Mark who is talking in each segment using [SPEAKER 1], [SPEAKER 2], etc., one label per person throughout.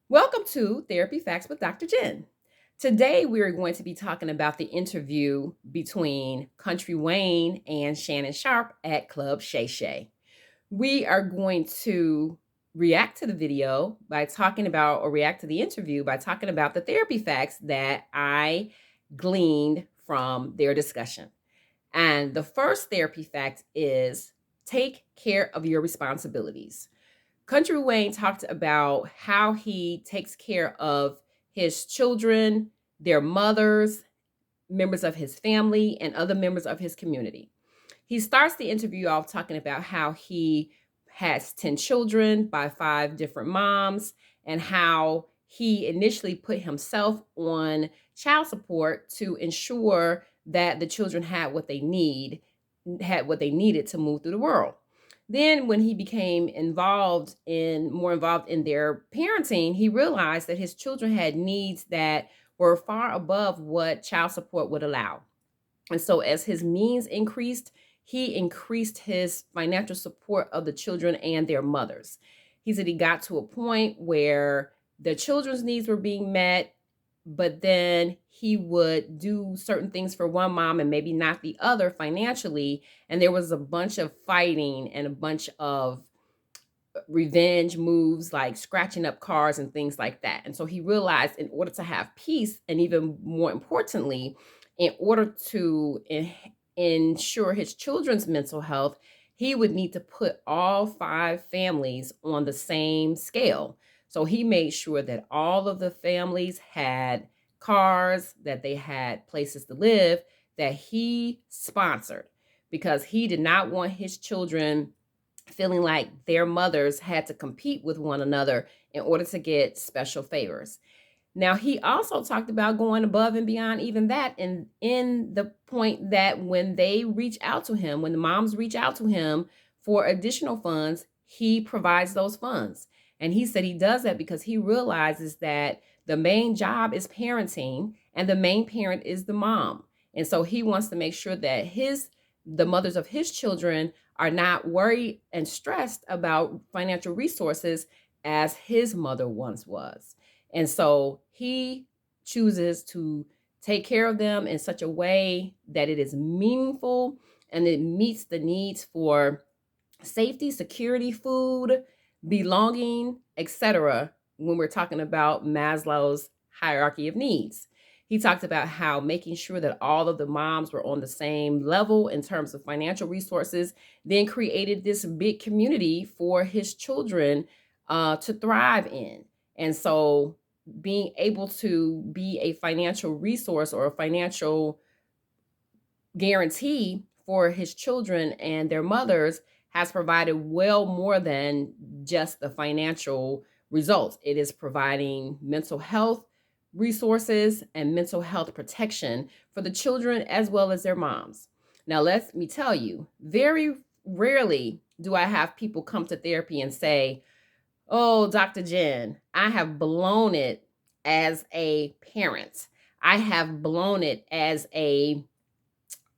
[SPEAKER 1] Welcome to Therapy Facts with Dr. Jenn. Today, we are going to be talking about the interview between Kountry Wayne and Shannon Sharp at Club Shay Shay. We are going to react to the video by talking about, or react to the interview by talking about the therapy facts that I gleaned from their discussion. And the first therapy fact is take care of your responsibilities. Kountry Wayne talked about how he takes care of his children, their mothers, members of his family, and other members of his community. He starts the interview off talking about how he has 10 children by 5 different moms and how he initially put himself on child support to ensure that the children had what they needed to move through the world. Then when he became more involved in their parenting, he realized that his children had needs that were far above what child support would allow. And so as his means increased, he increased his financial support of the children and their mothers. He said he got to a point where the children's needs were being met, but then he would do certain things for one mom and maybe not the other financially. And there was a bunch of fighting and a bunch of revenge moves like scratching up cars and things like that. And so he realized in order to have peace, and even more importantly, in order to ensure his children's mental health, he would need to put all 5 families on the same scale. So he made sure that all of the families had cars, that they had places to live, that he sponsored, because he did not want his children feeling like their mothers had to compete with one another in order to get special favors. Now, he also talked about going above and beyond even that, and in the point that when they reach out to him, when the moms reach out to him for additional funds, he provides those funds. And he said he does that because he realizes that the main job is parenting and the main parent is the mom. And so he wants to make sure that the mothers of his children are not worried and stressed about financial resources as his mother once was. And so he chooses to take care of them in such a way that it is meaningful and it meets the needs for safety, security, food, belonging, etc. when we're talking about Maslow's hierarchy of needs. He talked about how making sure that all of the moms were on the same level in terms of financial resources, then created this big community for his children to thrive in. And so being able to be a financial resource or a financial guarantee for his children and their mothers has provided well more than just the financial results. It is providing mental health resources and mental health protection for the children as well as their moms. Now, let me tell you, very rarely do I have people come to therapy and say, "Oh, Dr. Jenn, I have blown it as a parent. I have blown it as a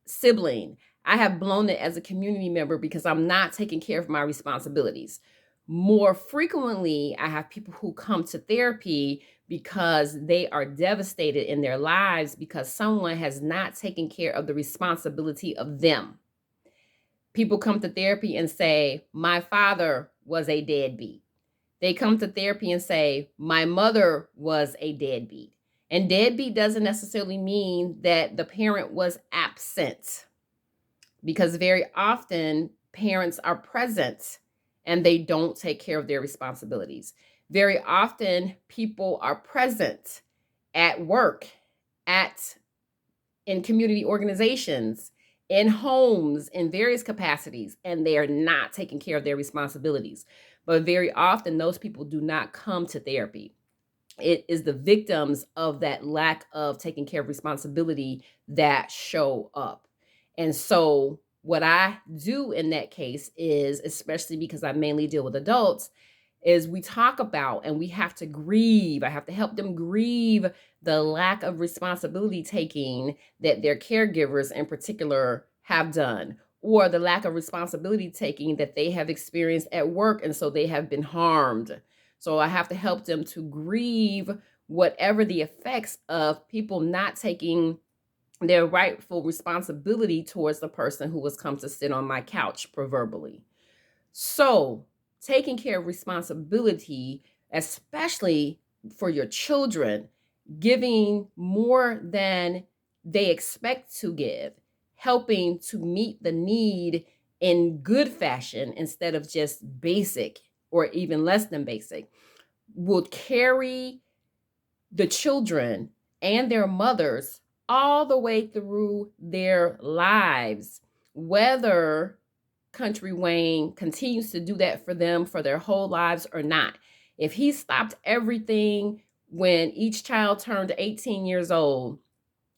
[SPEAKER 1] sibling. I have blown it as a community member because I'm not taking care of my responsibilities." More frequently, I have people who come to therapy because they are devastated in their lives because someone has not taken care of the responsibility of them. People come to therapy and say, "My father was a deadbeat." They come to therapy and say, "My mother was a deadbeat." And deadbeat doesn't necessarily mean that the parent was absent, because very often parents are present and they don't take care of their responsibilities. Very often people are present at work, in community organizations, in homes, in various capacities, and they are not taking care of their responsibilities. But very often those people do not come to therapy. It is the victims of that lack of taking care of responsibility that show up. And so what I do in that case is, especially because I mainly deal with adults, is we talk about and we have to grieve. I have to help them grieve the lack of responsibility taking that their caregivers in particular have done, or the lack of responsibility taking that they have experienced at work. And so they have been harmed. So I have to help them to grieve whatever the effects of people not taking their rightful responsibility towards the person who has come to sit on my couch, proverbially. So, taking care of responsibility, especially for your children, giving more than they expect to give, helping to meet the need in good fashion instead of just basic or even less than basic, will carry the children and their mothers all the way through their lives, whether Kountry Wayne continues to do that for them for their whole lives or not. If he stopped everything when each child turned 18 years old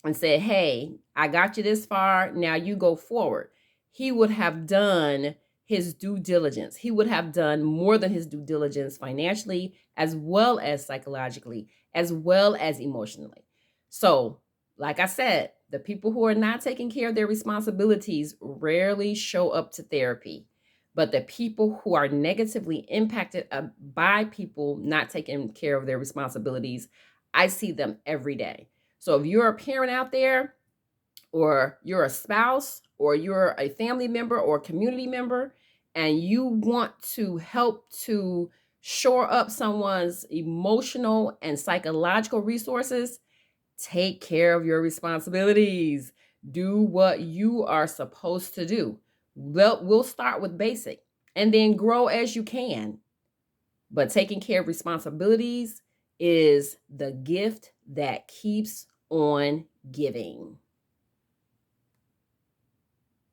[SPEAKER 1] and said, hey, I got you this far, now you go forward, he would have done his due diligence. He would have done more than his due diligence financially, as well as psychologically, as well as emotionally. So, like I said, the people who are not taking care of their responsibilities rarely show up to therapy. But the people who are negatively impacted by people not taking care of their responsibilities, I see them every day. So if you're a parent out there, or you're a spouse, or you're a family member or a community member, and you want to help to shore up someone's emotional and psychological resources, take care of your responsibilities. Do what you are supposed to do. We'll start with basic and then grow as you can. But taking care of responsibilities is the gift that keeps on giving.